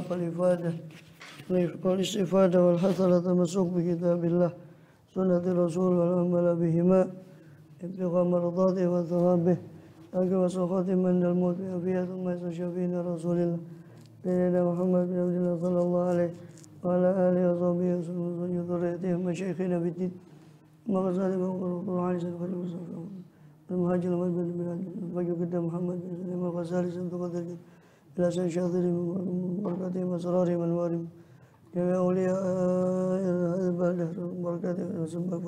فالإفادة والاستفادة والحث على التمسك بكتاب الله سنة الرسول والعمل بهما ابتغاء مرضاته وثوابه أجب سخط من الموت بأبيها ثم يستشفين رسول الله سيدنا محمد بن عبد الله صلى الله عليه وعلى آله وصحبه وسلم ذريتهم مشايخنا بالدين مغزال القرآن المهاجر المدبر من الفجر قدام محمد بن سليم الغزالي سنت قدر إلى سيد شاطرهم وبركاتهم وأسرارهم وأنوارهم جميع أولياء البلد وبركاتهم وسبب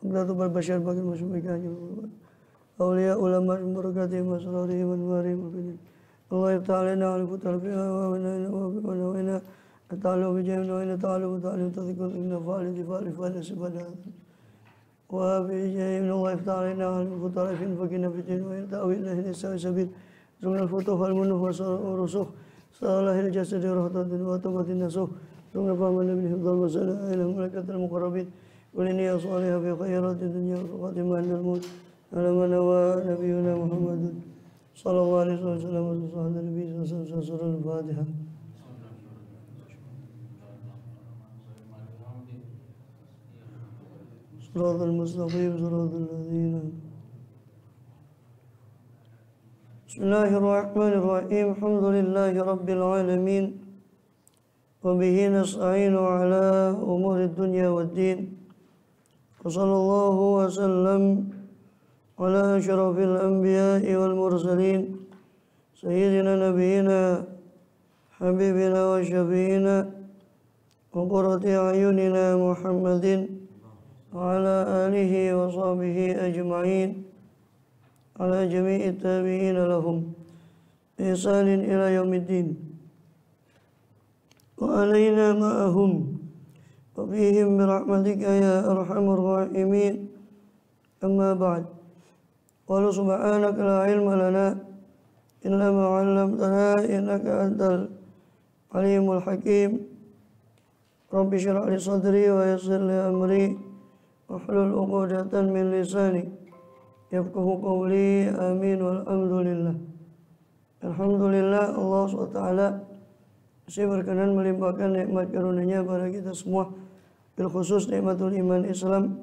أقدار البشر باقي المشبكات أولياء علماء بركاتهم وأسرارهم وأنوارهم الله يفتح علينا وعلى فتح فيها ونوينا التعلم بجميع نوينا تعلم وتعلم تذكر إن فعل دفاع فعل سبحانه وفي جميع الله يفتح علينا وعلى فتح فكنا في الدين وإن تأويل إلى السوي سبيل ثم الفتوح والمنوح والرسوخ صلاح الجسد ورهطة وطبة النسوح ثم فهم النبي حفظ المسألة إلى ملكة المقربين ولنية صالحة في خيرات الدنيا وخاتمة عند الموت على من هو نبينا محمد صلى الله عليه وسلم وصحبه النبي صلى الله عليه وسلم الفاتحة صراط المستقيم صراط الذين بسم الله الرحمن الرحيم الحمد لله رب العالمين وبه نستعين على أمور الدنيا والدين وصلى الله وسلم على أشرف الأنبياء والمرسلين سيدنا نبينا حبيبنا وشفينا وقرة أعيننا محمد وعلى آله وصحبه أجمعين على جميع التابعين لهم بإحسان إلى يوم الدين وعلينا معهم وفيهم برحمتك يا أرحم الراحمين أما بعد قال سبحانك لا علم لنا إلا ما علمتنا إنك أنت العليم الحكيم رب اشرح لي صدري ويسر لي أمري واحلل عقدة من لساني يفقه قولي آمين والحمد لله. Alhamdulillah Allah SWT masih berkenan melimpahkan nikmat karunia pada kita semua, bil khusus nikmatul iman Islam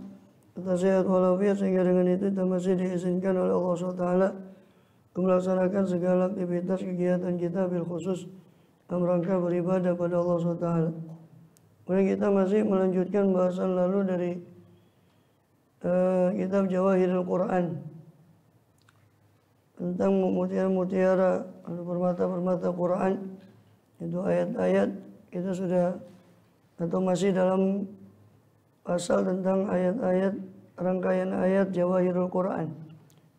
serta sehat walafiat, sehingga dengan itu kita masih diizinkan oleh Allah SWT untuk melaksanakan segala aktivitas kegiatan kita bil khusus dalam rangka beribadah pada Allah SWT. Kemudian kita masih melanjutkan bahasan lalu dari kitab Jawahirul Quran tentang mutiara-mutiara atau permata-permata Quran, itu ayat-ayat. Kita sudah atau masih dalam pasal tentang ayat-ayat, rangkaian ayat Jawahirul Quran,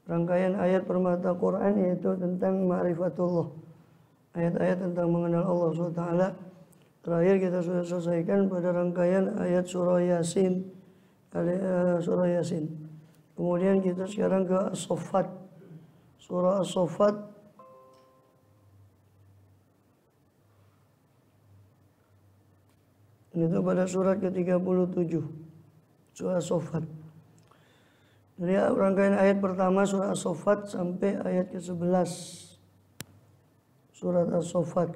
rangkaian ayat permata Quran, yaitu tentang ma'rifatullah, ayat-ayat tentang mengenal Allah SWT. Terakhir kita sudah selesaikan pada rangkaian ayat surah Yasin, surah Yasin. Kemudian kita sekarang ke As-Saffat, surah As-Saffat. Itu pada surat ke-37, surah As-Saffat. Dari rangkaian ayat pertama surah As-Saffat sampai ayat ke-11 surat As-Saffat.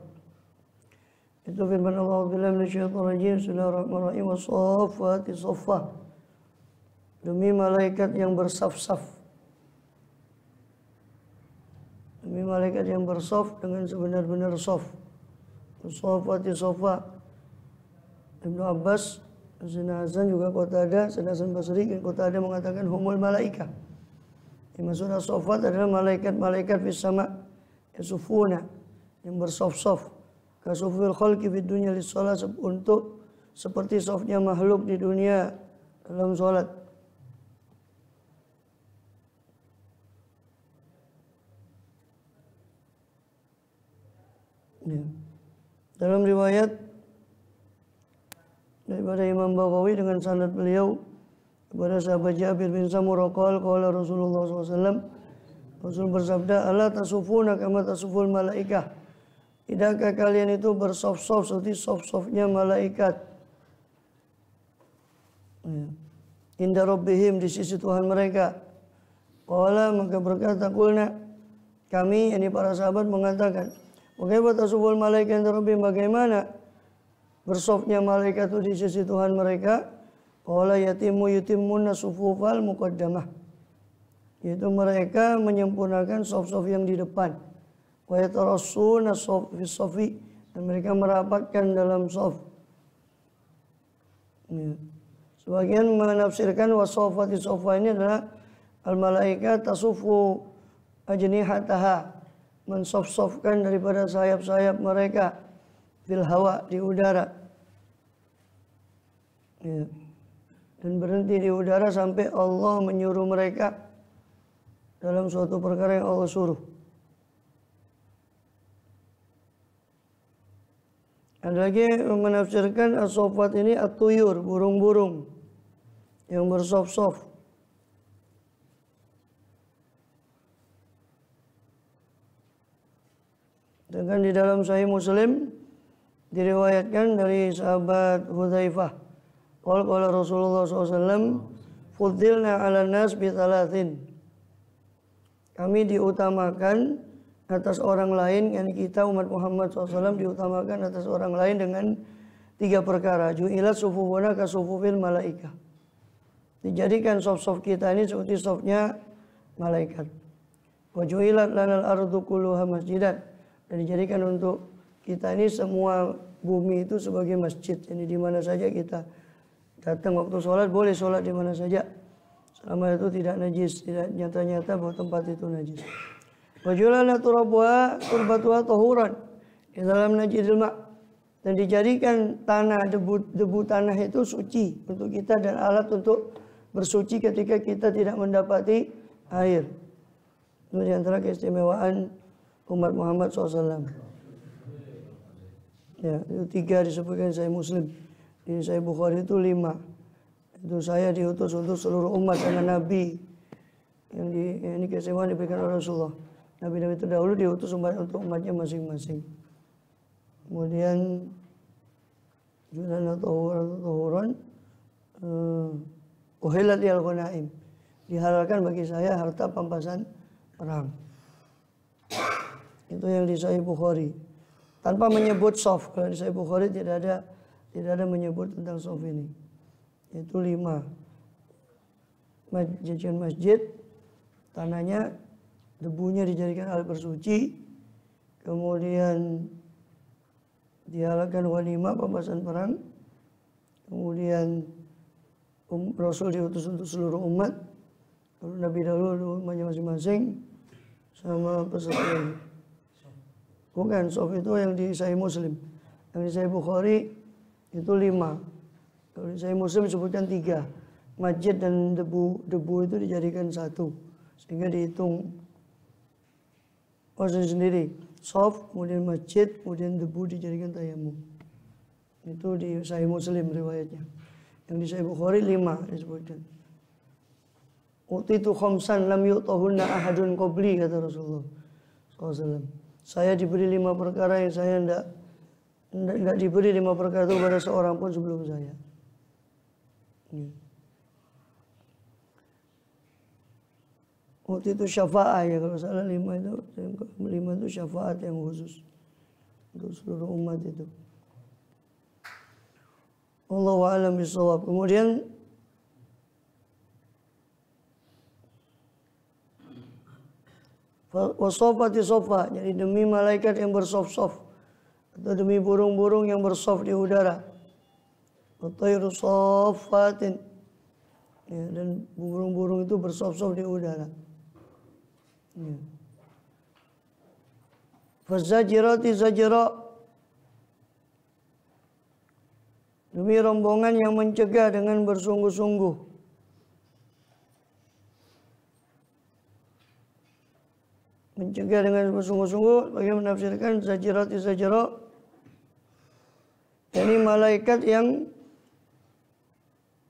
Itu firman Allah billahi minasyaitonir rajim. Bismillahirrahmanirrahim. Was-saffati saffah. Demi malaikat yang bersaf-saf. Demi malaikat yang bersaf dengan sebenar-benar saf. Was-saffati saffah. Ibnu Abbas, Sayyidina Hasan juga Qatadah, Sayyidina Hasan Basri dan Qatadah mengatakan humul malaika. Yang maksud as-saffat adalah malaikat-malaikat fis sama yasufuna, yang bersaf-saf. Kasufil khalqi fid dunya lis-shalah, untuk seperti safnya makhluk di dunia dalam salat. Ya. Dalam riwayat daripada Imam Baghawi dengan sanad beliau kepada sahabat Jabir bin Samurah qala Rasulullah SAW, Rasul bersabda, ala tasufuna kama tasuful malaikah, tidakkah kalian itu bersaf-saf seperti saf-safnya malaikat, inda rabbihim, di sisi Tuhan mereka. Qala, maka berkata, qulna, kami, ini para sahabat mengatakan, Bagaimana tasuful malaikat rabbihim, bagaimana bersofnya malaikat itu di sisi Tuhan mereka? Qala yutimuna sufufal muqaddamah. Yaitu mereka menyempurnakan sof-sof yang di depan. Wa yatarassuna sofi, dan mereka merapatkan dalam sof. Ya. Sebagian menafsirkan wasofati sofa ini adalah al-malaikat tasufu ajnihataha, mensof-sofkan daripada sayap-sayap mereka fil hawa, di udara. Ya. Dan berhenti di udara sampai Allah menyuruh mereka dalam suatu perkara yang Allah suruh. Ada lagi menafsirkan as-sofat ini at-tuyur, burung-burung yang bersof-sof. Dengan di dalam Sahih Muslim diriwayatkan dari sahabat Hudzaifah, qala Rasulullah SAW, fuddilna 'alan nas bi thalathin. Kami diutamakan atas orang lain, yakni kita umat Muhammad SAW diutamakan atas orang lain dengan 3 perkara. Ju'ilat sufufuna ka sufufil malaikah. Dijadikan sof-sof kita ini seperti sofnya malaikat. Wa ju'ilat lanal ardu kulluha masjidan. Dan dijadikan untuk kita ini semua bumi itu sebagai masjid. Ini di mana saja kita datang waktu sholat, boleh sholat di mana saja selama itu tidak najis, tidak nyata-nyata bahwa tempat itu najis. Wajulana turabuha turbatuha tahuran di dalam najidil ma', dan dijadikan tanah, debu tanah itu suci untuk kita dan alat untuk bersuci ketika kita tidak mendapati air. Itu di antara keistimewaan umat Muhammad SAW. Ya, itu 3 disebutkan Sahih Muslim. Di Sahih Bukhari itu 5. Itu saya diutus untuk seluruh umat karena Nabi yang ini keistimewaan diberikan oleh Rasulullah. Nabi-nabi terdahulu diutus untuk umatnya masing-masing. Kemudian Julana tahuran uhilat lil ghanaim, dihalalkan bagi saya harta pampasan perang. Itu yang di Sahih Bukhari. Tanpa menyebut sof. Kalau di Sahih Bukhari tidak ada menyebut tentang sof ini. Itu 5. Jadikan masjid, tanahnya, debunya dijadikan alat bersuci, kemudian dihalalkan ghanimah, pampasan perang, kemudian Rasul diutus untuk seluruh umat, lalu Nabi dahulu umatnya masing-masing, sama peserta ini. Bukan, sof itu yang di Sahih Muslim. Yang di Sahih Bukhari itu 5. Kalau di Sahih Muslim disebutkan 3. Masjid dan debu itu dijadikan 1, sehingga dihitung sendiri. Sof, kemudian masjid, kemudian debu dijadikan tayamum. Itu di Sahih Muslim riwayatnya. Yang di Sahih Bukhari 5 disebutkan. Utitu khamsan lam yu'tahunna ahadun qabli, kata Rasulullah SAW. Saya diberi 5 perkara yang saya tidak diberi 5 perkara itu kepada seorang pun sebelum saya. Waktu itu syafaat, ya kalau salah 5 itu syafaat yang khusus untuk seluruh umat itu. Allahu a'lam bishawab. Kemudian wasofati sofa, jadi demi malaikat yang bersof-sof atau demi burung-burung yang bersof di udara. Watayru sofatin, ya, dan burung-burung itu bersof-sof di udara. Ya. Fazajirati zajira, demi rombongan yang mencegah dengan bersungguh-sungguh. Mencegah dengan bersungguh-sungguh, bagi menafsirkan zajirati zajira, yakni malaikat yang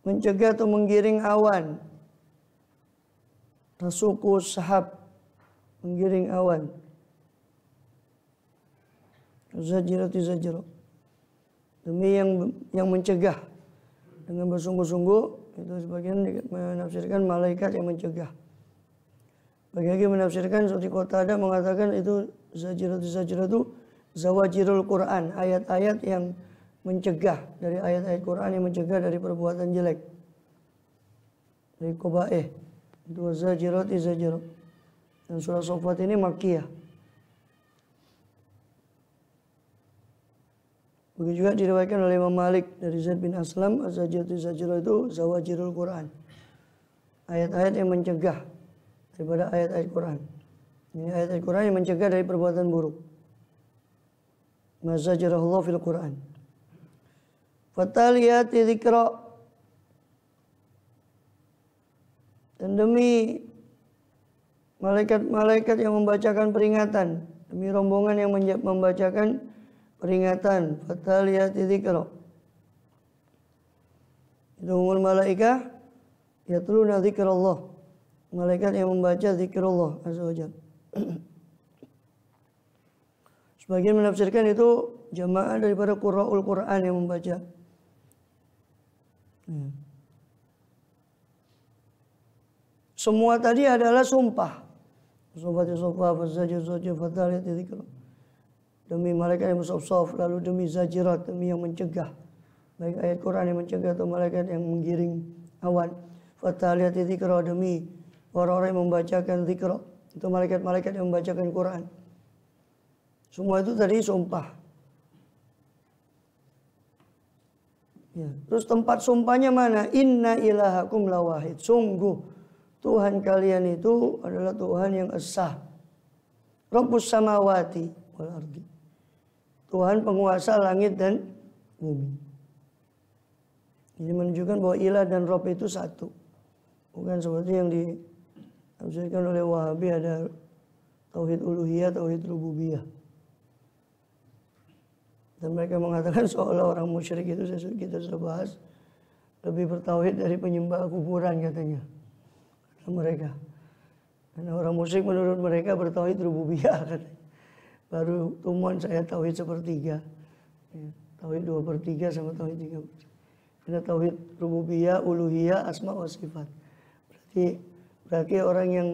mencegah atau menggiring awan. Tasuku sahab, menggiring awan. Zajirati zajira, demi yang mencegah dengan bersungguh-sungguh. Itu sebagian menafsirkan malaikat yang mencegah. Bagi lagi menafsirkan seperti Qatadah mengatakan itu zajiratu itu zawajirul Quran, ayat-ayat yang mencegah, dari ayat-ayat Quran yang mencegah dari perbuatan jelek, dari qabaih. Itu zajirati zajir. Dan surah Saffat ini makkiyah. Begitu juga diriwayatkan oleh Imam Malik dari Zaid bin Aslam, az-zajiratu zajir itu zawajirul Quran. Ayat-ayat yang mencegah daripada ayat-ayat Quran. Ini ayat-ayat Quran yang mencegah dari perbuatan buruk. Mazajarahullah fil Quran. Fataliyati dzikra. Dan demi malaikat-malaikat yang membacakan peringatan, demi rombongan yang membacakan peringatan. Fataliyati dzikra. Itu umul malaikah yatluna dzikrallah. Malaikat yang membaca zikrullah azza wajalla. Sebagian menafsirkan itu jamaah daripada qurra'ul Quran yang membaca. Semua tadi adalah sumpah. Sumpah, fazajir, fatalit, dzikr. Demi malaikat yang bersaf-saf, lalu demi zajirat, demi yang mencegah. Baik ayat Quran yang mencegah atau malaikat yang menggiring awan. Fatalit, dzikr, demi orang-orang yang membacakan dzikr. Itu malaikat-malaikat yang membacakan Quran. Semua itu tadi sumpah. Ya. Terus tempat sumpahnya mana? Inna ilahakum lawahid. Sungguh Tuhan kalian itu adalah Tuhan yang esa. Rabbus samawati wal ardi. Tuhan penguasa langit dan bumi. Ini menunjukkan bahwa ilah dan Rabb itu satu. Bukan seperti yang ditafsirkan oleh Wahabi, ada tauhid uluhiyah, tauhid rububiyah. Dan mereka mengatakan seolah orang musyrik itu, kita sudah bahas, lebih bertauhid dari penyembah kuburan katanya. Kata mereka. Karena orang musyrik menurut mereka bertauhid rububiyah katanya. Baru temuan saya tauhid sepertiga. Ya, tauhid 2/3 sama tauhid 3/3. Karena tauhid rububiyah, uluhiyah, asma wa sifat. Berarti orang yang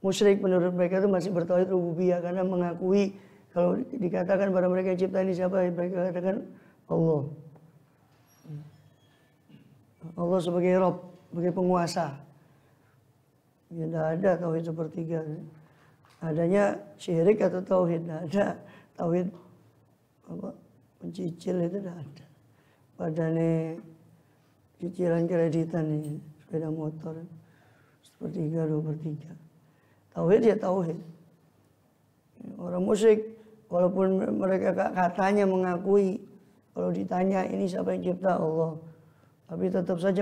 musyrik menurut mereka itu masih bertauhid rububiyah, karena mengakui kalau dikatakan pada mereka yang cipta ini siapa, mereka katakan Allah. Allah sebagai Rabb, sebagai penguasa. Ya, tidak ada tauhid sepertiga. Adanya syirik atau tauhid, tidak ada. Tauhid apa, mencicil itu tidak ada. Padahal cicilan kreditan ini, sepeda motor, 1/3, 2/3. Tauhid ya tauhid. Orang musyrik, walaupun mereka katanya mengakui, kalau ditanya ini siapa yang cipta, Allah, tapi tetap saja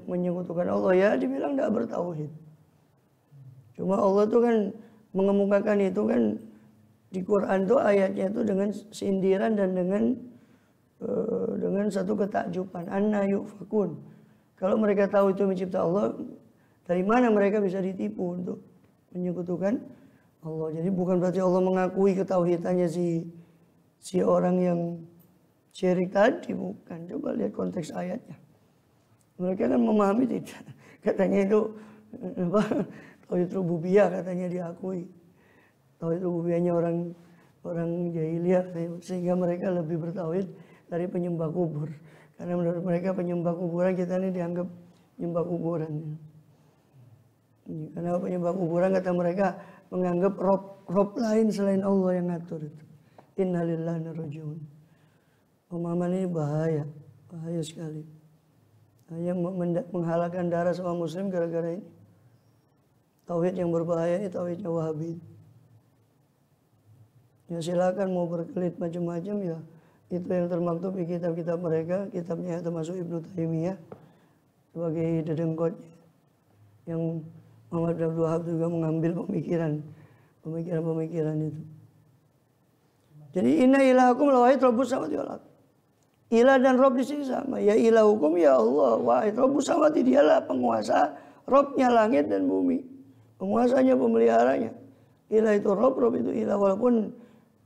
menyekutukan Allah, ya dibilang tidak bertauhid. Cuma Allah itu kan mengemukakan itu kan di Quran itu ayatnya itu dengan sindiran dan dengan satu ketakjuban. Anna yufakun. Kalau mereka tahu itu mencipta Allah, dari mana mereka bisa ditipu untuk menyekutukan Allah. Jadi bukan berarti Allah mengakui ketauhidannya si orang yang syirik tadi, bukan. Coba lihat konteks ayatnya. Mereka kan memahami tidak. Katanya itu tauhid rububiyah katanya diakui. Tauhid rububiyahnya orang jahiliyah, sehingga mereka lebih bertauhid dari penyembah kubur. Karena menurut mereka penyembah kuburan, kita ini dianggap penyembah kuburan. Karena penyembah kuburan kata mereka menganggap Rob lain selain Allah yang ngatur itu. Innalillahi wa inna ilaihi raji'un. Pemahaman ini bahaya sekali. Yang menghalalkan darah sama muslim gara-gara ini. Tauhid yang berbahaya ini tauhidnya Wahabi. Ya silakan mau berkelit macam-macam ya. Itu yang termaktub di kitab-kitab mereka, kitabnya termasuk Ibnu Taimiyah sebagai dedengkotnya. Yang Muhammad bin Abdul Wahab juga mengambil pemikiran itu. Jadi inna ilahakum la wahid rabbus samawati wal ardh. Ilah dan Rabb di sini sama. Ya ilahukum ya Allah, wahid rabbus samawati, dialah penguasa, Rabbnya langit dan bumi. Penguasanya, pemeliharanya. Ilah itu Rabb itu ilah, walaupun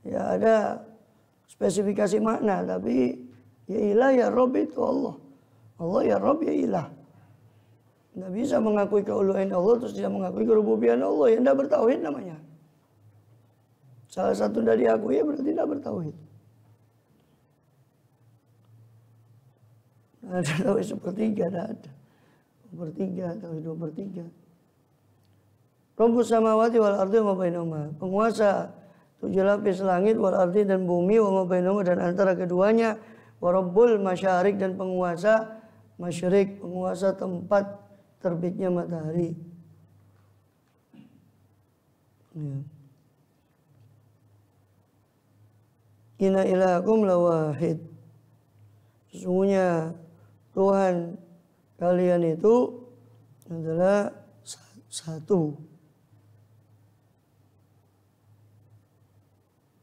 ya ada spesifikasi makna, tapi ya ilah ya Rabb itu Allah. Allah ya Rabb ya ilah. Tidak bisa mengakui keuluhian Allah terus tidak mengakui kerububian Allah, yang tidak bertauhid namanya. Salah satu dari aku ya berarti tidak bertauhid. Ada tauhid sepertiga, ada. Sepertiga, tauhid 2/3. Rabbus samawati wal ardi wa ma bainahuma. Penguasa 7 lapis langit wal ardi dan bumi wa ma bainahuma dan antara keduanya. Wa rabbul masyarik dan penguasa masyrik, penguasa tempat terbitnya matahari. Ya. Inna ilahakum lawahid. Sesungguhnya Tuhan kalian itu adalah satu.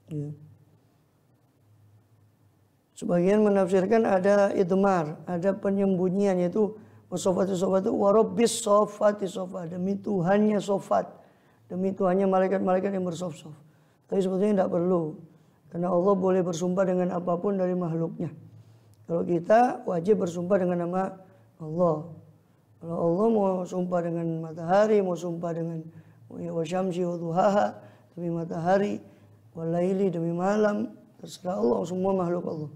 Ya. Sebagian menafsirkan ada idmar, ada penyembunyian, yaitu sofat itu warabbis sofati sofa, demi Tuhannya sofat, demi Tuhannya malaikat-malaikat yang bersof-sof. Tapi sebetulnya tidak perlu. Karena Allah boleh bersumpah dengan apapun dari makhluknya. Kalau kita wajib bersumpah dengan nama Allah. Kalau Allah mau sumpah dengan matahari, mau sumpah dengan wasyamsi wa duhaha, demi matahari, walaili demi malam, terserah Allah, semua makhluk Allah.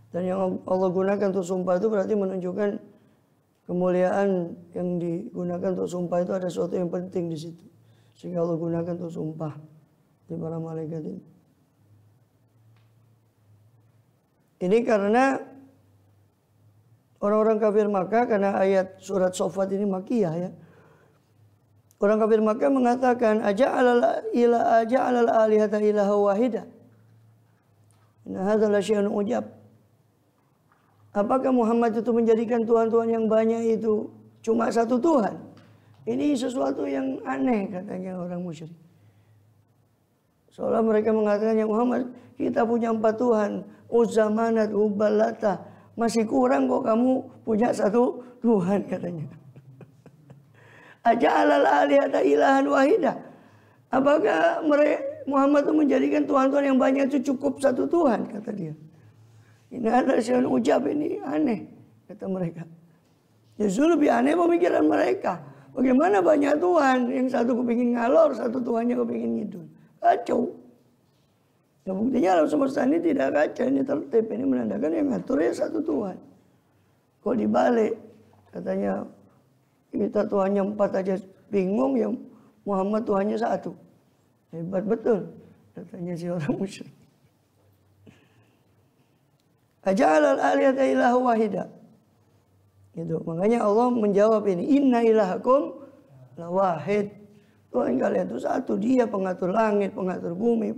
Dan yang Allah gunakan untuk sumpah itu berarti menunjukkan kemuliaan yang digunakan untuk sumpah itu ada sesuatu yang penting di situ. Sehingga Allah gunakan untuk sumpah di para malaikat ini. Ini karena orang-orang kafir Makkah, karena ayat surat Sofat ini Makkiyah ya. Orang kafir Makkah mengatakan aja'alal alihata ilaha wahida. Inna hadza la syai'un ujab. Apakah Muhammad itu menjadikan Tuhan-Tuhan yang banyak itu cuma satu Tuhan? Ini sesuatu yang aneh katanya orang musyrik. Seolah mereka mengatakan, ya Muhammad, kita punya 4 Tuhan. Uzza, Manat, Hubal, Lata. Masih kurang kok kamu punya satu Tuhan katanya. Aja'alal alihata ilahan wahida. Apakah Muhammad itu menjadikan Tuhan-Tuhan yang banyak itu cukup satu Tuhan, kata dia. Ini ada syai'un ujab, ini aneh, kata mereka. Justru lebih aneh pemikiran mereka. Bagaimana banyak Tuhan, yang satu kepingin ngalor, satu Tuhannya kepingin ngidul. Kacau. Ya buktinya alam semesta ini tidak kacau, ini tertib, ini menandakan yang ngaturnya satu Tuhan. Kok dibalik, katanya kita Tuhannya 4 aja bingung, ya Muhammad Tuhannya 1. Hebat betul, katanya si orang musyrik. Aja'alal alihata ilaha wahida. Gitu. Makanya Allah menjawab ini, inna ilahakum lawahid. Tuhan kalian itu satu, dia pengatur langit, pengatur bumi,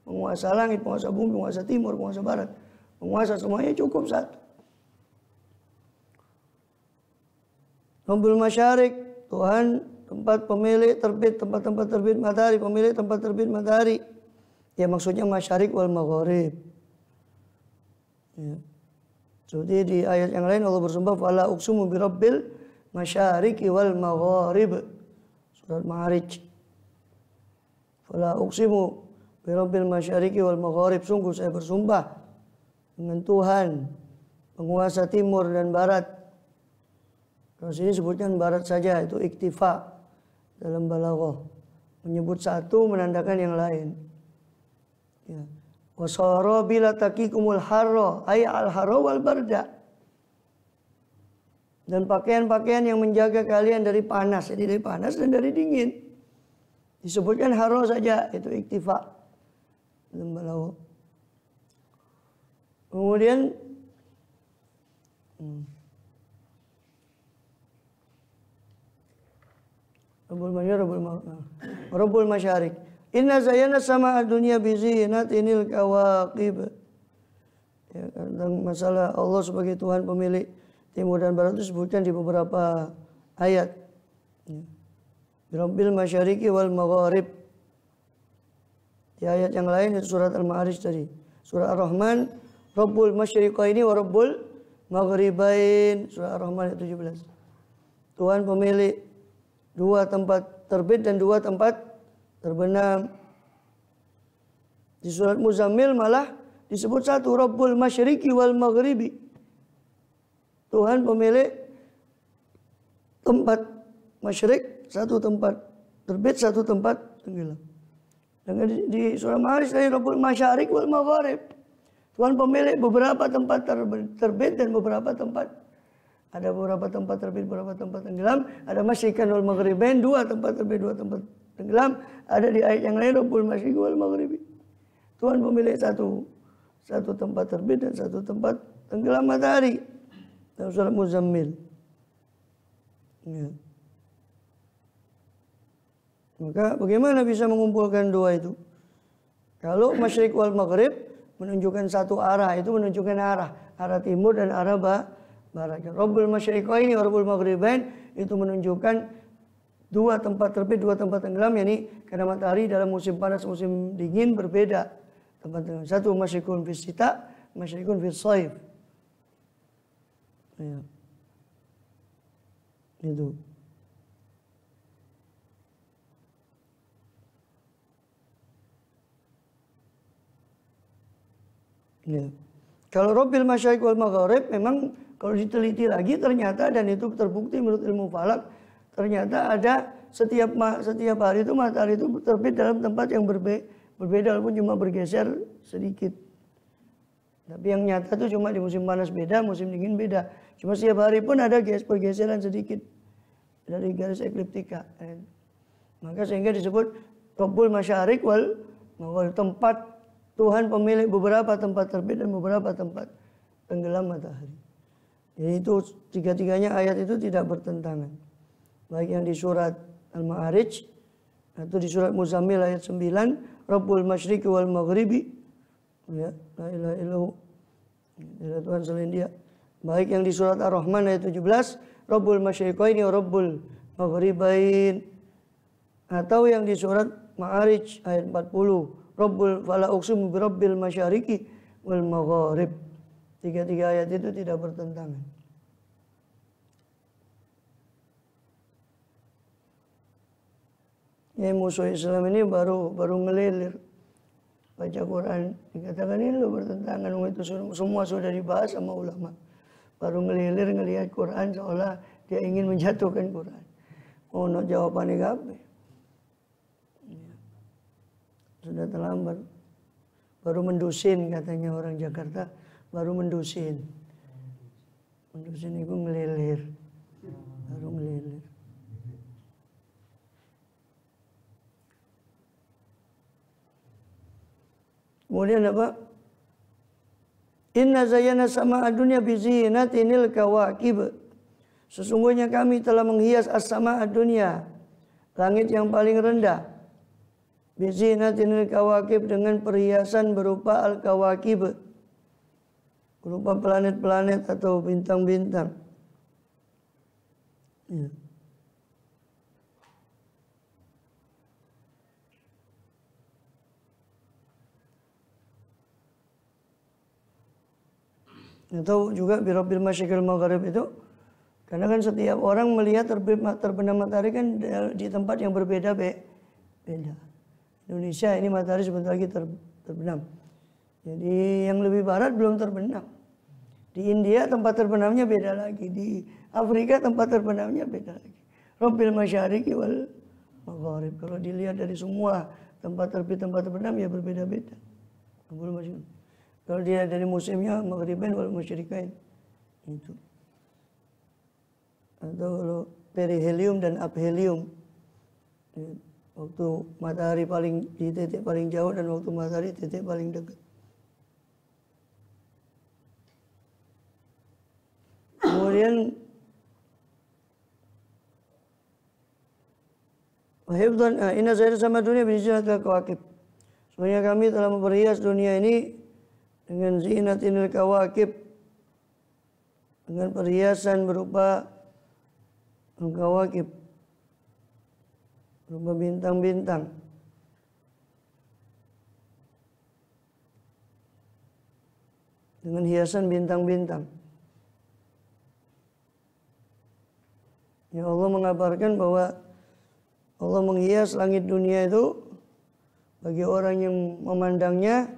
penguasa langit, penguasa bumi, penguasa timur, penguasa barat. Penguasa semuanya cukup satu. Rabbul masyarik, Tuhan tempat pemilik terbit, tempat-tempat terbit matahari, pemilik tempat terbit matahari. Ya maksudnya masyarik wal maghrib. Ya. Seperti di ayat yang lain Allah bersumpah, fala uqsimu birabbil masyariqi wal maghrib. Surat Ma'arij. Fala uqsimu birabbil masyariqi wal maghrib. Sungguh saya bersumpah dengan Tuhan penguasa timur dan barat. Kalau sini sebutkan barat saja, itu iktifa dalam balaghah. Menyebut satu menandakan yang lain. Ya. Wasara bila taqikumul harra ay al harra wal barda. Dan pakaian-pakaian yang menjaga kalian dari panas, jadi dari panas dan dari dingin. Disebutkan harra saja, itu iktifa dalam balaghah. Kemudian Rabbul masyarik. Inna zayyana sama dunia bizinatinil kawaqib. Ya, tentang masalah Allah sebagai Tuhan pemilik timur dan barat itu disebutkan di beberapa ayat. Ya. Rabbil masyariqi wal maghrib. Di ayat yang lain itu surat Al-Ma'arij tadi. Surah Ar-Rahman, Rabbul masyriqaini wa Rabbul maghribain. Surah Ar-Rahman ayat 17. Tuhan pemilik 2 tempat terbit dan 2 tempat terbenam. Di surat Muzammil malah disebut satu, Rabbul masyriqi wal maghribi. Tuhan pemilik tempat masyrik, 1 tempat terbit, 1 tempat tenggelam. Dan di surah Ma'arij tadi Rabbul Masyariq wal Magharib. Tuhan pemilik beberapa tempat terbit dan beberapa tempat. Ada beberapa tempat terbit, beberapa tempat tenggelam. Ada Masyriqan wal Maghribain, 2 tempat terbit, 2 tempat tenggelam. Ada di ayat yang lain Rabbul Masyriq wal Maghribi. Tuhan pemilik satu tempat terbit dan satu tempat tenggelam matahari. Dalam surat Muzammil. Ya. Maka bagaimana bisa mengumpulkan dua itu? Kalau Masyriq wal Maghrib menunjukkan satu arah, itu menunjukkan arah timur dan arah barat. Rabbul Masyriqaini wa Rabbul Maghribain itu menunjukkan 2 tempat terbit, 2 tempat tenggelam, yakni karena matahari dalam musim panas, musim dingin berbeda tempat tenggelam. Satu Masyriqun fis sita, Masyriqun fis shaif. Ya. Itu. Ya. Kalau Rabbil Masyariq wal Magharib memang kalau diteliti lagi ternyata, dan itu terbukti menurut ilmu falak, ternyata ada setiap hari itu matahari itu terbit dalam tempat yang berbeda walaupun cuma bergeser sedikit. Tapi yang nyata itu cuma di musim panas beda, musim dingin beda. Cuma setiap hari pun ada pergeseran sedikit dari garis ekliptika. Maka sehingga disebut Rabbul Masyariq wal Magharib, tempat Tuhan pemilik beberapa tempat terbit dan beberapa tempat tenggelam matahari. Jadi itu tiga-tiganya ayat itu tidak bertentangan. Baik yang di surat Al-Ma'arij atau di surat Muzammil ayat 9, Rabbul Masyriqi wal Maghribi. Ya, la ilaha illallah. Tidak ada Tuhan selain Dia. Baik yang di surat Ar-Rahman ayat 17, Rabbul Masyriqaini wa Rabbul Maghribain. Atau yang di surat Ma'arij ayat 40, Rabbul fala uqsimu bi Rabbil Masyariqi wal Magharib. Tiga-tiga ayat itu tidak bertentangan. Ya, musuh Islam ini baru ngelilir baca Quran, dikatakan ini lo bertentangan, itu semua sudah dibahas sama ulama. Baru ngelilir ngelihat Quran seolah dia ingin menjatuhkan Quran. Oh, no jawabannya gape. Sudah terlambat. Baru mendusin katanya orang Jakarta, baru mendusin. Mendusin itu ngelilir. Baru ngelilir. Kemudian apa? Inna zayyana sama'a dunya bi zinatinil kawakib. Sesungguhnya kami telah menghias as-sama'a dunya, langit yang paling rendah, bi zinatinil kawakib, dengan perhiasan berupa al-kawakib, berupa planet-planet atau bintang-bintang. Ya. Atau juga Birabbil Masyriqil Magharib itu, karena kan setiap orang melihat terbenam matahari kan di tempat yang berbeda beda. Indonesia ini matahari sebentar lagi terbenam. Jadi yang lebih barat belum terbenam. Di India tempat terbenamnya beda lagi. Di Afrika tempat terbenamnya beda lagi. Rabbil Masyariqi wal Magharib. Kalau dilihat dari semua tempat terbit, tempat terbenam ya berbeda-beda. Rabbul Masyariq. Kalau dia dari musimnya Maghribain wal Masyriqain itu. Atau kalau perihelium dan aphelium, waktu matahari di titik paling jauh dan waktu matahari titik paling dekat. Kemudian wahibdan inna zayyana sama dunia bi zinatil kawakib. Sebenarnya kami telah memperhias dunia ini dengan zinatil kawakib, dengan perhiasan berupa kawakib, berupa bintang-bintang. Dengan hiasan bintang-bintang. Ya, Allah mengabarkan bahwa Allah menghias langit dunia itu bagi orang yang memandangnya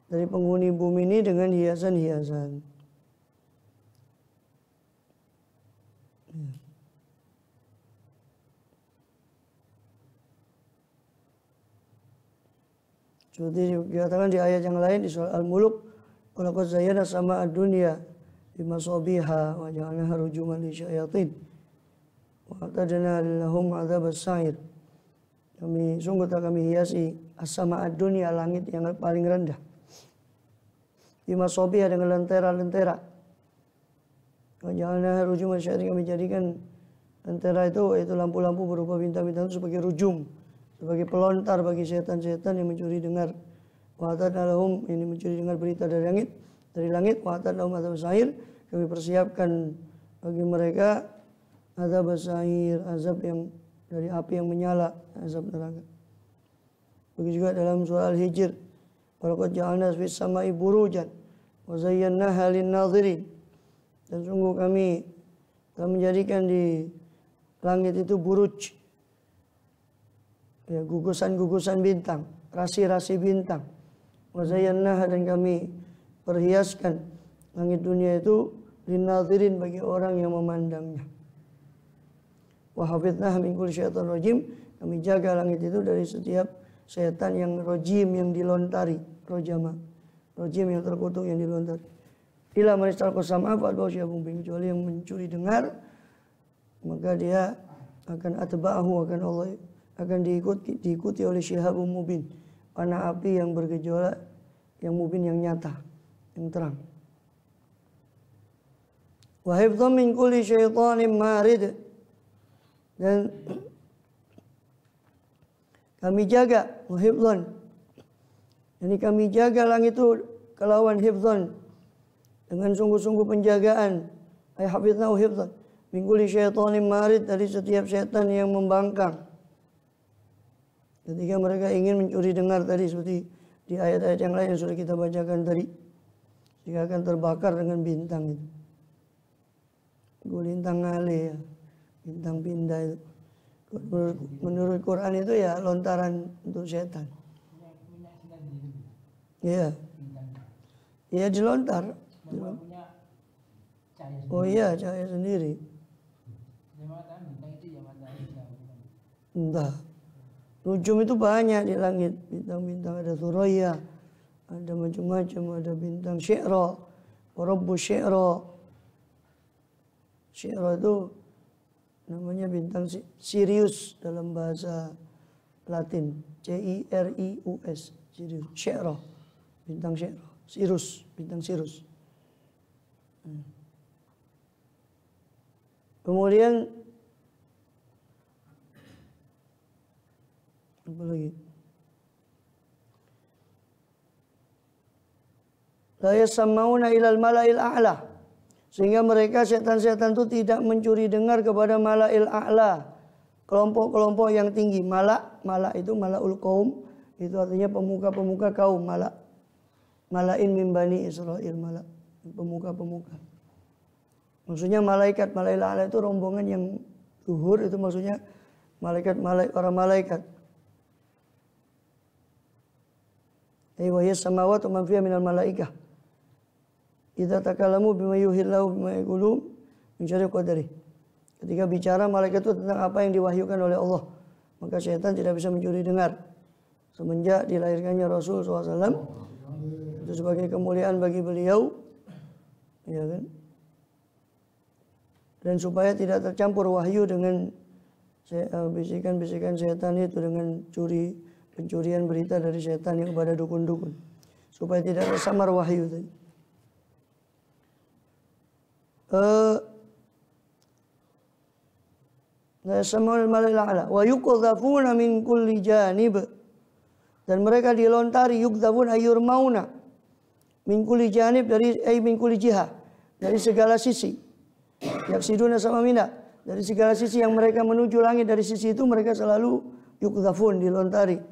dari penghuni bumi ini dengan hiasan-hiasan. Seperti dikatakan di ayat yang lain di surah Al-Mulk, walaqad zayyana sama'ad dunya bimasabiha wa ja'alnaha rujuman lisyayatin wa a'tadna lahum 'adzabas sa'ir. Sungguh telah kami hiasi as-sama'ad dunya, langit yang paling rendah, bimasabiha dengan lentera-lentera. Wa ja'alnaha rujuman lisyayatin, kami jadikan lentera itu yaitu lampu-lampu berupa bintang-bintang itu sebagai rujum, sebagai pelontar bagi setan-setan yang mencuri dengar. Wa atadna lahum, ini mencuri dengar berita dari langit. Wa atadna lahum adzabas sa'ir, kami persiapkan bagi mereka adzabas sa'ir, azab yang dari api yang menyala, azab neraka. Begitu juga dalam surah Al-Hijr, walaqad ja'alna fis sama'i burujan wa zayyanaha lin-nadhirin, dan sungguh kami telah menjadikan di langit itu buruj, ya, gugusan-gugusan bintang, rasi-rasi bintang. Wa zayyanaha, dan kami perhiaskan langit dunia itu lin-nadhirin, bagi orang yang memandangnya. Wa hafidnaha min kulli syaitan rajim, kami jaga langit itu dari setiap setan yang rajim, yang dilontari, rojama, rajim yang terkutuk, yang dilontari. Ila man istalqa sam'a fa atba'ahu syihabun mubin, kecuali yang mencuri dengar, maka dia akan atba'ahu, akan diikuti oleh syihabun mubin, panah api yang bergejolak, yang mubin, yang nyata, yang terang. Wa hifdhan min kulli syaitanin marid, dan kami jaga, wa hifdhan, jadi kami jaga langit itu kelawan hifdhan, dengan sungguh-sungguh penjagaan. Ay hafidnahu hifdhan min kulli syaitanin marid, dari setiap setan yang membangkang. Ketika mereka ingin mencuri dengar tadi, seperti di ayat-ayat yang lain yang sudah kita bacakan tadi, jika akan terbakar dengan bintang itu, gulintang ngale, ya, bintang pindah itu. Menurut Quran itu ya lontaran untuk setan. Iya, iya dilontar. Oh iya, cahaya sendiri. Entah. Nujum itu banyak di langit, bintang-bintang, ada Thuraya, ada macam-macam, ada bintang Syi'ra, Rabbu Syi'ra. Syi'ra itu namanya bintang Sirius dalam bahasa Latin, Cirius, Sirius, Syi'ra, bintang Syi'ra, Sirus, bintang Sirus. Kemudian apa lagi? La yasma'una ilal mala'il a'la, sehingga mereka setan-setan itu tidak mencuri dengar kepada mala'il a'la, kelompok-kelompok yang tinggi. Mala itu mala'ul qaum, itu artinya pemuka-pemuka kaum. Mala'in min bani Israil, pemuka-pemuka. Maksudnya malaikat, mala'il a'la itu rombongan yang luhur, itu maksudnya para malaikat. Wa hiya samawati wa man fiha minal malaikah idza takalamu bima yuhillahu bima yaqulu min syarri qadari. Ketika bicara malaikat itu tentang apa yang diwahyukan oleh Allah, maka syaitan tidak bisa mencuri dengar. Semenjak dilahirkannya Rasul SAW, itu sebagai kemuliaan bagi beliau, ya kan? Dan supaya tidak tercampur wahyu dengan bisikan-bisikan setan itu, dengan pencurian berita dari setan yang kepada dukun-dukun, supaya tidak tersamar wahyu tadi. Wa yuqdhafuna min kulli janib, dan mereka dilontari, yuqdhafun ayurmauna, min kulli janib, dari min kulli jihah, dari segala sisi. Yaksiduna samamina, dari segala sisi yang mereka menuju langit, dari sisi itu mereka selalu yuqdhafun, dilontari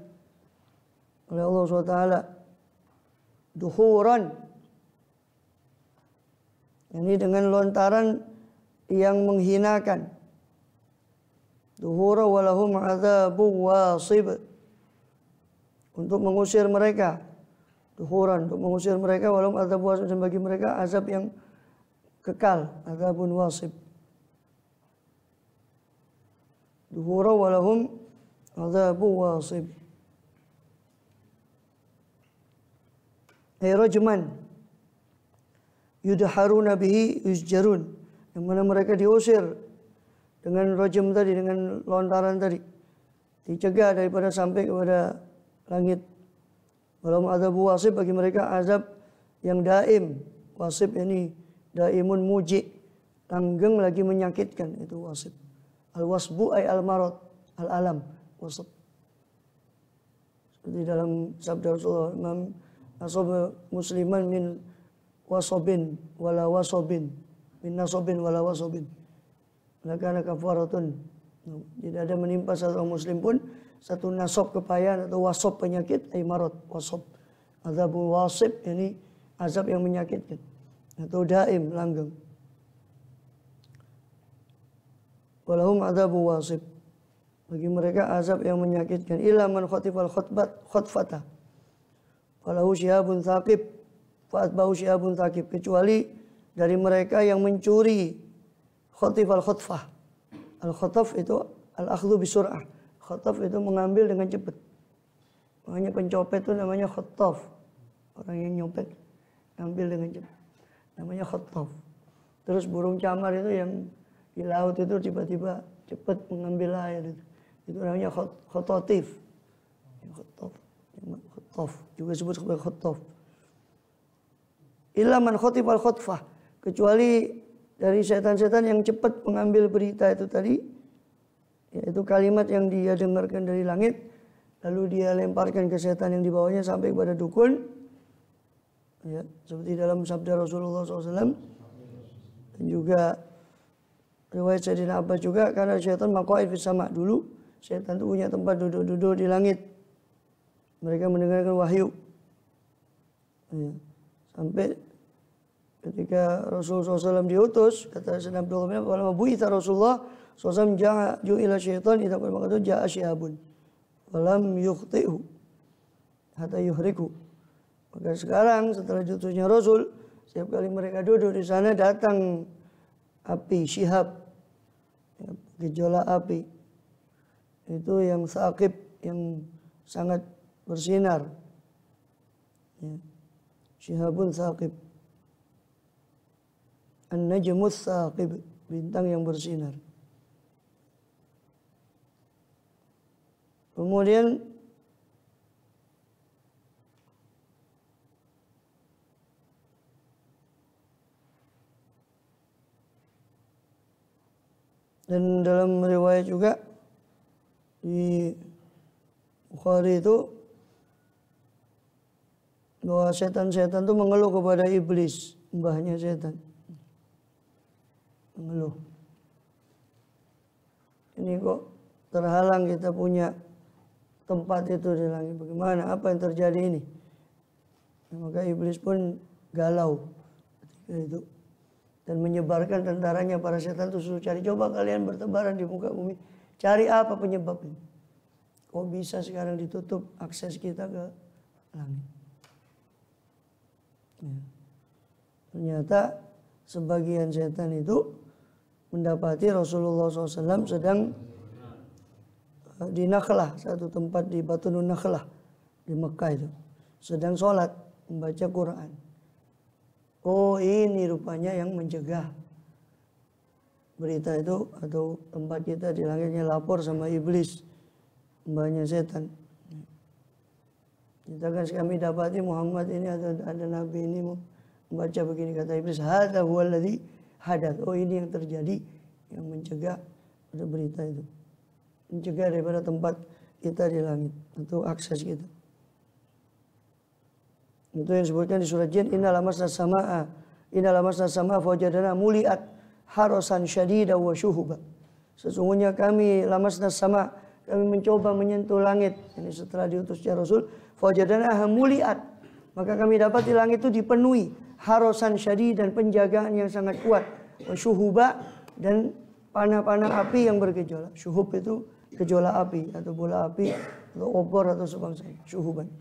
oleh Allah SWT. Duhuran, ini dengan lontaran yang menghinakan. Duhura walahum adzabu wasib, untuk mengusir mereka. Duhuran, untuk mengusir mereka, walahum adzabu wasib, dan bagi mereka azab yang kekal, adzabun wasib. Duhura walahum adzabu wasib. rajman yudharuna bihi yusjarun, yang mana mereka diusir dengan rajam tadi, dengan lontaran tadi, dicegah daripada sampai kepada langit. Walahum adzabu wasib, bagi mereka azab yang daim. Wasib ini daimun muji, langgeng lagi menyakitkan, itu wasib. Al-wasbu ay al-marad, al-alam, wasib. Seperti dalam sabda Rasulullah, Imam asaba musliman min wasobin wala wasobin, min nasobin wala wasobin, maka anak kafaratun. Tidak ada menimpa satu muslim pun satu nasob kepayahan atau wasob penyakit, ay marad, wasob. Azabul wasib, ini azab yang menyakitkan atau daim, langgeng. Walahum azabu wasib, bagi mereka azab yang menyakitkan. Illa man khatifal khutfata falahu syihabun thaqib fa'atbahu syihabun thaqib, kecuali dari mereka yang mencuri khatifal khutfah. Al-khutaf itu al-akhdhu bisur'ah. Khutaf itu mengambil dengan cepat. Makanya pencopet itu namanya khutaf. Orang yang nyopet ambil dengan cepat, namanya khutaf. Terus burung camar itu yang di laut itu tiba-tiba cepat mengambil air itu namanya khototif. Khutaf juga disebut sebagai khutaf. Illa man khatifal khutfah, kecuali dari setan-setan yang cepat mengambil berita itu tadi, yaitu kalimat yang dia dengarkan dari langit lalu dia lemparkan ke setan yang dibawanya sampai kepada dukun, ya, seperti dalam sabda Rasulullah SAW. Dan juga riwayat Sayyidina Abbas juga, karena setan maqa'id fis sama, dulu setan itu punya tempat duduk-duduk di langit, mereka mendengarkan wahyu, ya. Sampai ketika Rasulullah SAW diutus, kata Sayyidina Abdullah bin Abbas, "Walamma bu'itsa Rasulullah SAW ja'u ila syaitan idza qala maqatu ja'a syihabun walam yukhti'hu hatta yuhriku." Maka sekarang setelah diutusnya Rasul, setiap kali mereka duduk di sana datang api, syihab, ya, gejolak api. Itu yang saqib, yang sangat bersinar. Ya. Syihabun saqib. An-najmus saqib, bintang yang bersinar. Kemudian dan dalam riwayat juga di Bukhari itu bahwa setan-setan itu mengeluh kepada iblis, mbahnya setan. Mengeluh, ini kok terhalang kita punya tempat itu di langit, bagaimana, apa yang terjadi ini? Maka iblis pun galau ketika itu dan menyebarkan tentaranya, para setan itu suruh cari, coba kalian bertebaran di muka bumi, cari apa penyebabnya. Kok bisa sekarang ditutup akses kita ke langit? Ya. Ternyata sebagian setan itu mendapati Rasulullah SAW sedang di Nakhlah, satu tempat di Batunun Nakhlah di Mekah itu, sedang sholat membaca Quran. Oh, ini rupanya yang mencegah berita itu atau tempat kita di langitnya lapor sama iblis, mbahnya setan. Kita kan kami dapati Muhammad ini ada Nabi ini membaca begini, kata iblis, hadza huwa alladzi hadath. Oh, ini yang terjadi, yang mencegah pada berita itu, mencegah daripada tempat kita di langit atau akses kita. Itu yang disebutkan di surat Jin, inna lamasna samaa fawajadna muliat harasan syadida wa syuhuba. Sesungguhnya kami lamasna sama, kami mencoba menyentuh langit. Ini setelah diutusnya Rasul, fawajadna muliat, maka kami dapat di langit itu dipenuhi harasan syadid, dan penjagaan yang sangat kuat, wa syuhuba, dan panah-panah api yang bergejolak. Syuhub itu gejolak api atau bola api atau obor atau sebangsanya, syuhuban.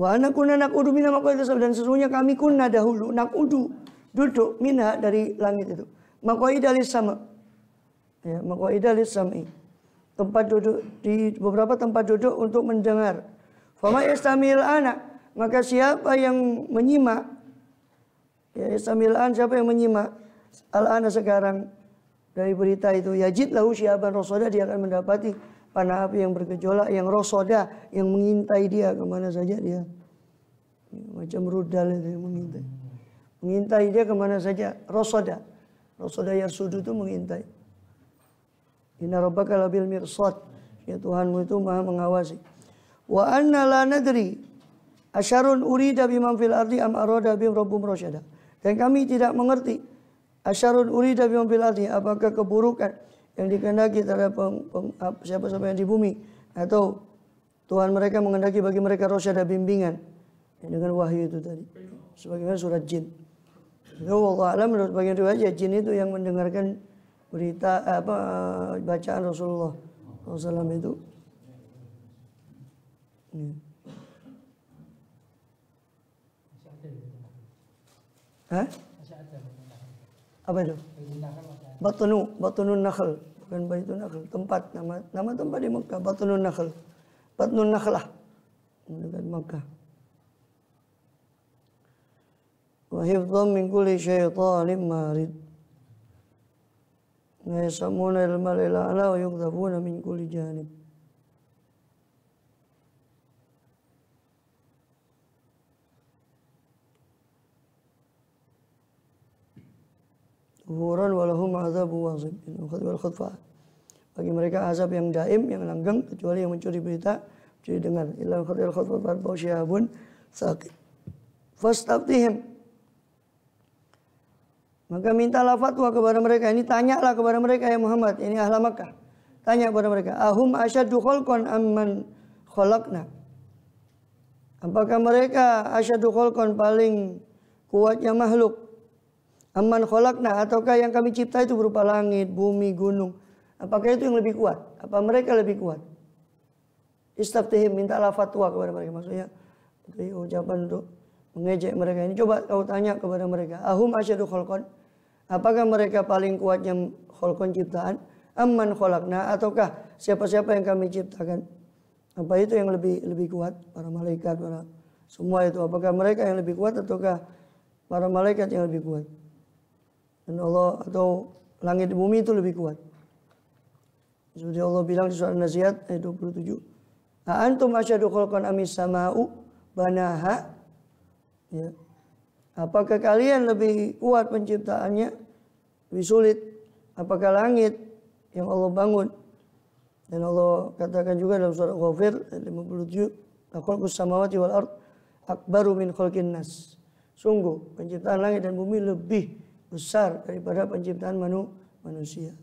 Wa ana kunna naqudu minha maq'ida sam'i, dan sesungguhnya kami kunna dahulu naqudu, duduk minha dari langit itu, maq'ida lis-sama', ya, maq'ida lis-sam'i, tempat duduk, di beberapa tempat duduk untuk mendengar. Fama yastamil anak, maka siapa yang menyimak, ya samilan, siapa yang menyimak al-ana sekarang dari berita itu, yajid lahu syihaban rosoda, dia akan mendapati panah api yang bergejolak, yang rosoda, yang mengintai dia kemana saja dia. Macam rudal itu yang mengintai. Mengintai dia kemana saja. Rosoda. Rosoda yarsudu itu mengintai. Inna rabbaka labil mirsad. Ya Tuhanmu itu maha mengawasi. Wa anna la nadri asyarun urida biman fil ardi am arada bim rabbum rosyada. Dan kami tidak mengerti asyarun urida biman fil ardi, apakah keburukan yang dikehendaki terhadap siapa-siapa yang di bumi, atau Tuhan mereka mengendaki bagi mereka rosyada, bimbingan, ya, dengan wahyu itu tadi. Sebagaimana surat Jin. Allah alam, menurut bagian riwayat jin itu yang mendengarkan berita bacaan Rasulullah SAW itu. Hah? Apa itu? Batunun Nakhl, bukan Baitun Nakhl, tempat, nama tempat di Mekah, Batunun Nakhl. Batnun Nakhlah dekat Mekah. Wa hifdhan min kulli syaitanin marid. Yasamuna al-mal ila ala wa yuqdhabuna min kulli janib. Huran walahum azabu wazib. Bagi mereka azab yang daim, yang langgeng, kecuali yang mencuri berita, mencuri dengar. Illa khadil khadfat bau syihabun saqib. Fastaftihim. Maka mintalah fatwa kepada mereka. Ini tanyalah kepada mereka ya Muhammad. Ini ahla Makkah. Tanya kepada mereka. Ahum asyaddu khalqan amman khalaqna. Apakah mereka asyaddu khalqan, paling kuatnya makhluk? Amman khalaqna, ataukah yang kami cipta itu berupa langit, bumi, gunung. Apakah itu yang lebih kuat? Apa mereka lebih kuat? Istaftihim, mintalah fatwa kepada mereka. Maksudnya itu ucapan untuk mengejek mereka. Ini coba kau tanya kepada mereka. Ahum asyaddu khalqan. Apakah mereka paling kuatnya khalqan ciptaan? Amman khalaqna, ataukah siapa-siapa yang kami ciptakan? Apa itu yang lebih kuat? Para malaikat, para semua itu. Apakah mereka yang lebih kuat ataukah para malaikat yang lebih kuat? Dan Allah atau langit bumi itu lebih kuat. Seperti Allah bilang di surah An-Naziat ayat 27. Antum asyaddu khalqan amis sama'u banaha. Ya. Apakah kalian lebih kuat penciptaannya? Lebih sulit? Apakah langit yang Allah bangun? Dan Allah katakan juga dalam surah Ghafir ayat 57, khalqus samawati wal ard akbaru min khalqin nas. Sungguh penciptaan langit dan bumi lebih besar daripada penciptaan manusia.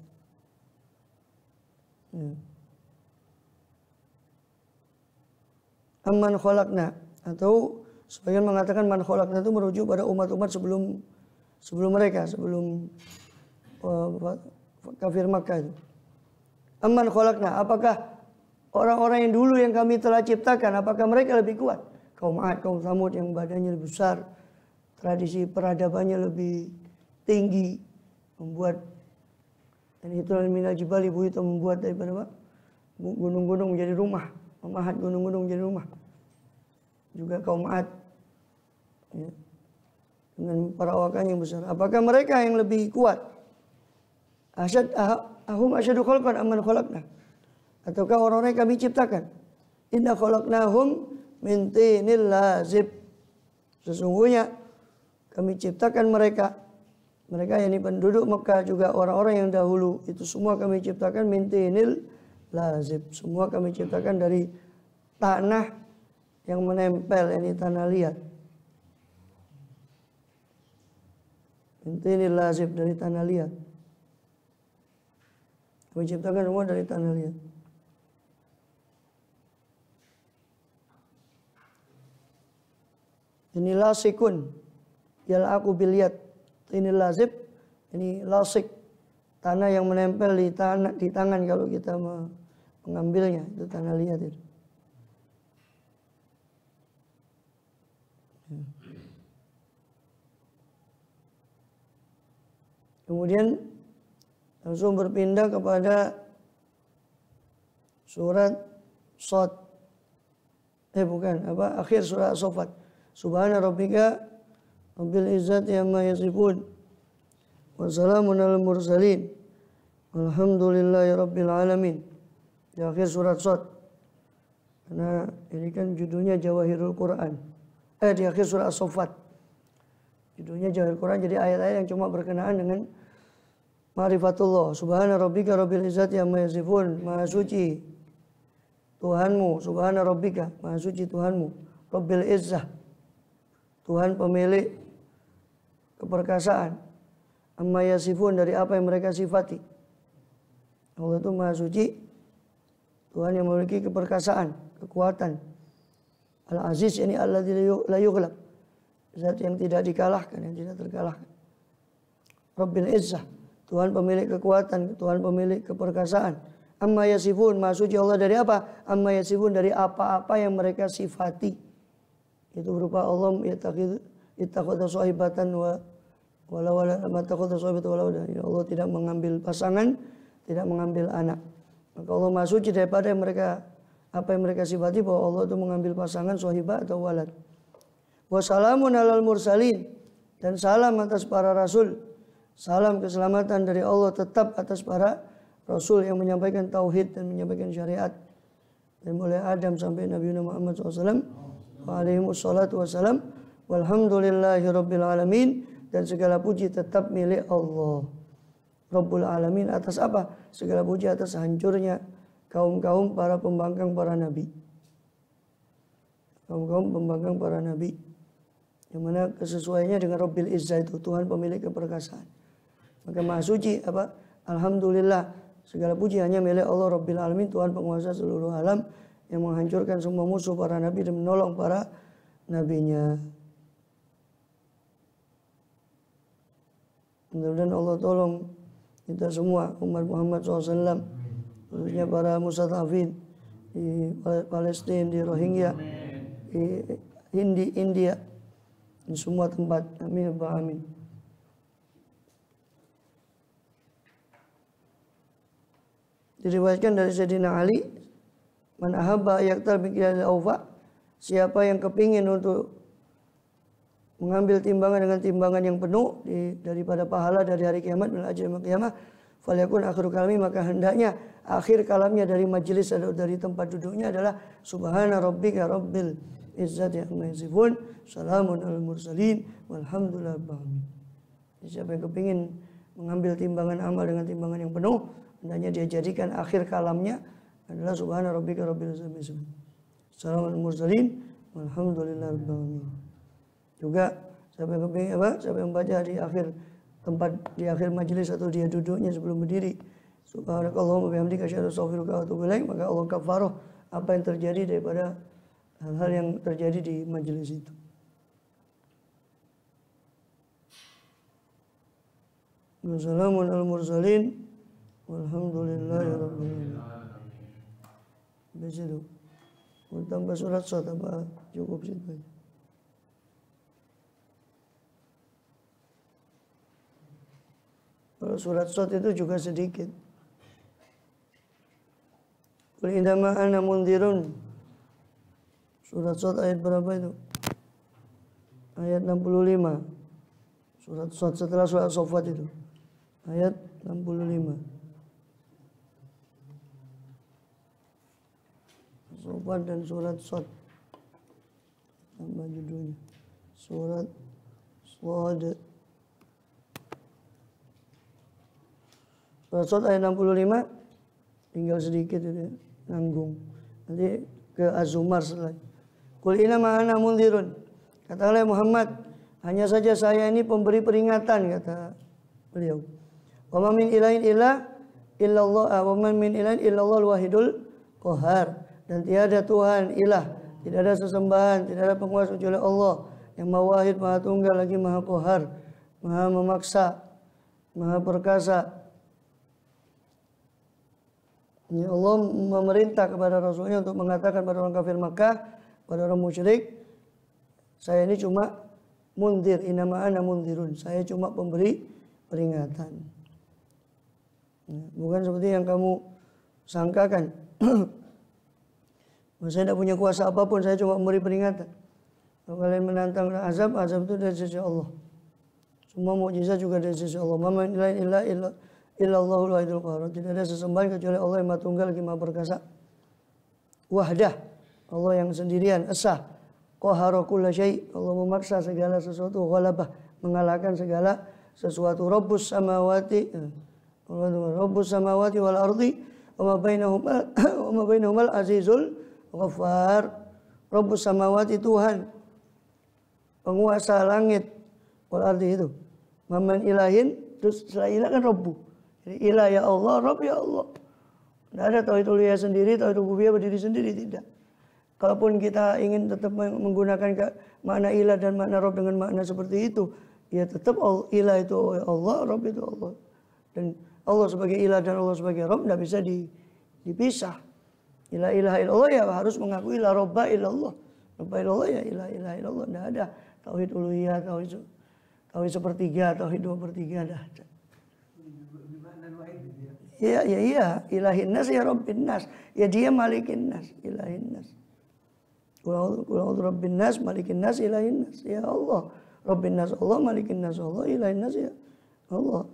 Amman khalaqna, atau sebagian mengatakan man khalaqna itu merujuk pada umat-umat sebelum mereka, sebelum kafir Makkah itu. Amman khalaqna, apakah orang-orang yang dulu yang kami telah ciptakan, apakah mereka lebih kuat? Kaum Ad, kaum Tsamud yang badannya lebih besar, tradisi peradabannya lebih tinggi, membuat, dan itu minal jibali buyutan, membuat daripada gunung-gunung menjadi rumah, memahat gunung-gunung menjadi rumah. Juga kaum Ad, ya, dengan perawakan yang besar. Apakah mereka yang lebih kuat? Ahum asyadu khalqan amman khalaqna, ataukah orang-orang yang kami ciptakan? Inna khalaqnahum min tinil lazib. Sesungguhnya kami ciptakan mereka yang ini penduduk Mekah, juga orang-orang yang dahulu, itu semua kami ciptakan min tinil lazib. Semua kami ciptakan dari tanah yang menempel, ini tanah liat. Min tinil lazib, dari tanah liat. Kami ciptakan semua dari tanah liat. Ini lasikun yal'aqu biliyat. Ini lazib, ini lasik, tanah yang menempel di tangan kalau kita mengambilnya, itu tanah liat itu. Kemudian langsung berpindah kepada surat Shad Bukan, akhir surah As-Saffat. Subhana rabbika rabbil izzati amma yasifun. Wassalamun alal mursalin. Alhamdulillahi rabbil alamin. Di akhir surat Shad. Karena ini kan judulnya Jawahirul Quran. Di akhir surah As-Saffat. Judulnya Jawahirul Quran, jadi ayat-ayat yang cuma berkenaan dengan ma'rifatullah. Subhana rabbika rabbil izzati amma yasifun. Maha suci Tuhanmu, subhana rabbika, maha suci Tuhanmu, rabbil izzah, Tuhan pemilik keperkasaan, amma yasifun, dari apa yang mereka sifati. Allah itu maha suci, Tuhan yang memiliki keperkasaan, kekuatan. Al-Aziz, ini alladzi la yughlab, zat yang tidak dikalahkan, yang tidak terkalahkan. Rabbil izzah, Tuhan pemilik kekuatan, Tuhan pemilik keperkasaan. Amma yasifun, maha suci Allah dari apa? Amma yasifun, dari apa-apa yang mereka sifati. Itu berupa Allah ittakhadha shahibatan Allah tidak mengambil pasangan, tidak mengambil anak. Maka Allah maha suci daripada apa yang mereka sifati, bahwa Allah itu mengambil pasangan, shahibah atau walad. Wassalamun alal mursalin, dan salam atas para rasul. Salam keselamatan dari Allah tetap atas para Rasul yang menyampaikan tauhid dan menyampaikan syariat, dari mulai Adam sampai Nabi Muhammad SAW. Waalaikumsalatu wassalam. Walhamdulillahi rabbil alamin, dan segala puji tetap milik Allah Rabbul alamin. Atas apa? Segala puji atas hancurnya kaum-kaum para pembangkang para nabi. Kaum-kaum pembangkang para nabi, yang mana kesesuaiannya dengan Rabbil Izzah, itu Tuhan pemilik keperkasaan. Maka maha suci alhamdulillah, segala puji hanya milik Allah Rabbil Alamin, Tuhan penguasa seluruh alam, yang menghancurkan semua musuh para nabi dan menolong para nabinya. Mudah-mudahan Allah tolong kita semua, umat Muhammad SAW, khususnya para mustadhafin di Palestina, di Rohingya, di India, di semua tempat. Amin ya rabbal alamin. Diriwayatkan dari Sayyidina Ali, man ahabba yaktar biqiyal awfa, siapa yang kepingin untuk mengambil timbangan dengan timbangan yang penuh daripada pahala dari hari kiamat, bil ajri yaumil qiyamah, falyakun akhiru kalami, maka hendaknya akhir kalamnya dari majelis atau dari tempat duduknya adalah subhana rabbika rabbil izzati amma yasifun, salamun alal mursalin, walhamdulillahi rabbil alamin. Siapa yang kepingin mengambil timbangan amal dengan timbangan yang penuh, hendaknya dia jadikan akhir kalamnya adalah subhana rabbika rabbil izzati, salamun alal mursalin, walhamdulillahi rabbil alamin. Juga siapa yang kepingin siapa yang baca di akhir majelis atau dia duduknya sebelum berdiri, subhanakallahumma bihamdika asyhadu an la ilaha illa anta astaghfiruka wa atubu ilaik, maka Allah kafarah apa yang terjadi daripada hal-hal yang terjadi di majelis itu. Wassalamun alal mursalin, walhamdulillahi rabbil alamin. Begitu. Mau tambah surat Shad apa cukup situ aja? Kalau surat Shad itu juga sedikit. Qul innama ana mundhirun. Surat Shad ayat berapa itu? Ayat 65. Surat Shad setelah surat Saffat itu. Ayat 65. Saffat dan surat Shad. Tambah judulnya. Surat Shad. Surat Shad ayat 65, tinggal sedikit itu ya, nanggung. Nanti ke Az-Zumar setelah. Qul innama ana mundhirun. Katakanlah Muhammad, hanya saja saya ini pemberi peringatan, kata beliau. Wa ma min ilahin illallah, wa ma min ilahin illallah al-wahidul qahhar. Dan tiada Tuhan ilah, tidak ada sesembahan, tidak ada penguasa kecuali Allah yang Maha Wahid, Maha Tunggal, lagi Maha Qahhar, Maha memaksa, Maha perkasa. Ya, Allah memerintah kepada Rasulnya untuk mengatakan pada orang kafir Makkah, pada orang musyrik, saya ini cuma mundhir, innama ana mundhirun, saya cuma pemberi peringatan. Ya, bukan seperti yang kamu sangkakan Saya tidak punya kuasa apapun, saya cuma memberi peringatan. Kalau kalian menantang azab, azab itu dari sisi Allah. Semua mukjizat juga dari sisi Allah. Ma min ilahin illallahul wahidul qahhar. Tidak ada sesembahan kecuali Allah yang Maha Tunggal lagi Maha Perkasa. Wahdah, Allah yang sendirian, esa. Qahhara kulla syai', Allah memaksa segala sesuatu, ghalabah, mengalahkan segala sesuatu. Rabbus samawati, Rabbus samawati wal ardi wa ma bainahumal azizul ghaffar. Rabbus samawati, Tuhan penguasa langit, wal ardi itu. Maman ilahin, terus setelah ilah kan Rabbu. Jadi ilah ya Allah, Rabb ya Allah. Tidak ada tauhid uluhiyah sendiri, tauhid rububiyah berdiri sendiri, tidak. Kalaupun kita ingin tetap menggunakan makna ilah dan makna Rabb dengan makna seperti itu, ya tetap ilah itu Allah, Rabb itu Allah. Dan Allah sebagai ilah dan Allah sebagai Rabb tidak bisa dipisah. Ilah illallah ya harus mengakui la Rabba illallah. Rabba illallah ya ilah illallah. Tidak ada tauhid uluhiyah, tauhid sepertiga, tauhid 2/3 tidak ada. Iya, ilahin nas ya Rabbin nas. Ya dia malikin nas, ilahin nas. Qul rabbin nas, malikin nas, ilahin nas. Ya Allah, Rabbin nas Allah, malikin nas Allah, ilahin nas ya Allah.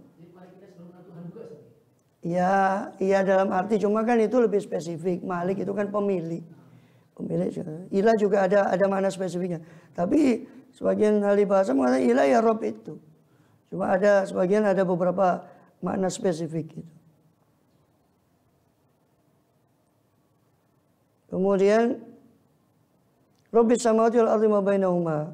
Ya, iya dalam arti cuma kan itu lebih spesifik. Malik itu kan pemilik. Ilah juga ada makna spesifiknya. Tapi sebagian ahli bahasa mengatakan ilah ya Rabb itu. Cuma sebagian ada beberapa makna spesifik itu. Kemudian Rabbis samawati wal ardi ma bainahuma.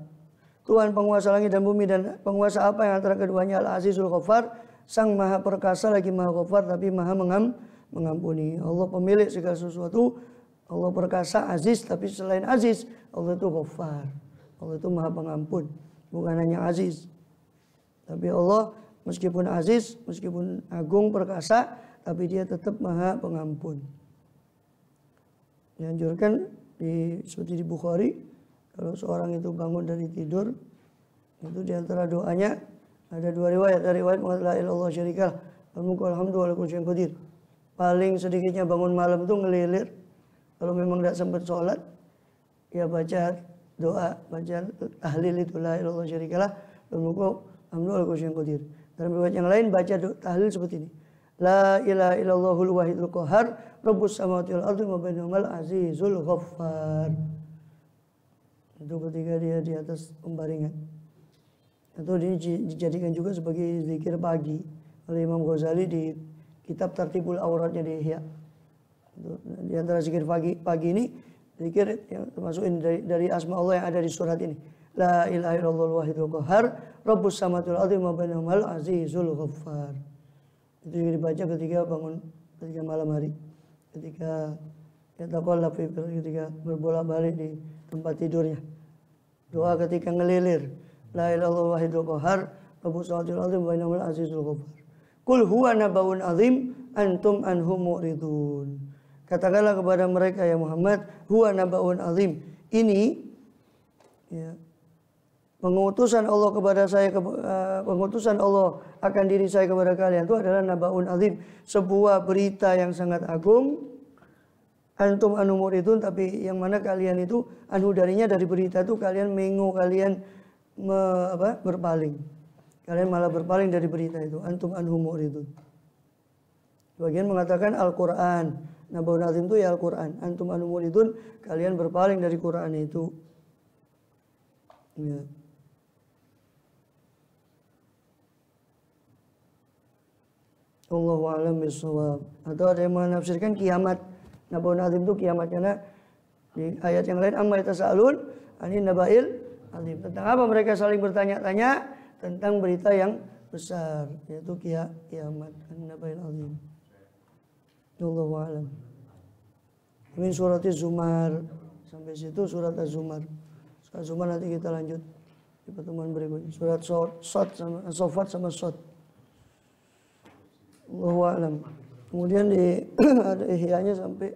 Tuhan penguasa langit dan bumi dan penguasa apa yang antara keduanya, Al-Azizul Ghaffar, Sang Maha Perkasa lagi Maha Ghaffar tapi Maha mengampuni. Allah pemilik segala sesuatu, Allah perkasa, aziz, tapi selain aziz, Allah itu Ghaffar. Allah itu Maha Pengampun, bukan hanya aziz. Tapi Allah meskipun aziz, meskipun agung perkasa, tapi dia tetap Maha Pengampun. Dianjurkan seperti di Bukhari, kalau seorang itu bangun dari tidur, itu diantara doanya ada 2 riwayat. Dari riwayat mengatakan la ilaha illallah syarikah, al-mulku wal hamdu wa ala kulli syai'in qadir. Paling sedikitnya bangun malam itu ngelilir. Kalau memang tidak sempat sholat, ya baca doa, baca tahlil itu la ilaha illallah syarikah, al-mulku wal hamdu wa ala kulli syai'in qadir. Dalam riwayat yang lain baca tahlil seperti ini. La ilaha illallahul wahidul qahhar, Rabbus samawati wal ardi wa bainahumal azizul ghaffar. Itu ketika dia di atas pembaringan. Atau ini dijadikan juga sebagai zikir pagi oleh Imam Ghazali di kitab Tartibul Awratnya di Ihya. Di antara zikir pagi ini zikir yang termasuk ini dari asma Allah yang ada di surat ini. La ilaha illallahul wahidul qahhar, Rabbus samawati wal ardi wa bainahumal azizul ghaffar. Itu yang dibaca ketika malam hari, ketika ketika berbolak-balik di tempat tidurnya. Doa ketika ngelilir, la ilaha illallah wahidul qahhar, Rabbus samawati wal ardi wa bainahumul azizul ghaffar. Qul huwa nabaun azim antum anhu mu'ridun. Katakanlah kepada mereka ya Muhammad, huwa nabaun azim. Ini ya, pengutusan Allah kepada saya, pengutusan Allah akan diri saya kepada kalian itu adalah nabaun azim, sebuah berita yang sangat agung. Antum anu muridun, tapi yang mana kalian itu anu darinya, dari berita itu kalian mengu, kalian berpaling. Kalian malah berpaling dari berita itu. Antum anhu muridun. Sebagian mengatakan Al-Quran. Nabaun azim itu ya Al-Quran. Antum anhu muridun, kalian berpaling dari Quran itu. Ya. Allahu a'lam bishawab. Atau ada yang menafsirkan kiamat. Nabaun azim itu kiamat, karena di ayat yang lain amma yatasaalun anin nabail azim. Tentang apa mereka saling bertanya-tanya? Tentang berita yang besar, yaitu kiamat, an-nabail azim. Allahu a'lam. Ini surat Az-Zumar. Sampai situ surat Az-Zumar. Surat Az-Zumar nanti kita lanjut di pertemuan berikutnya. Surat Sot sama Sofat sama Sot. Allahu a'lam. Kemudian ada ihya'nya sampai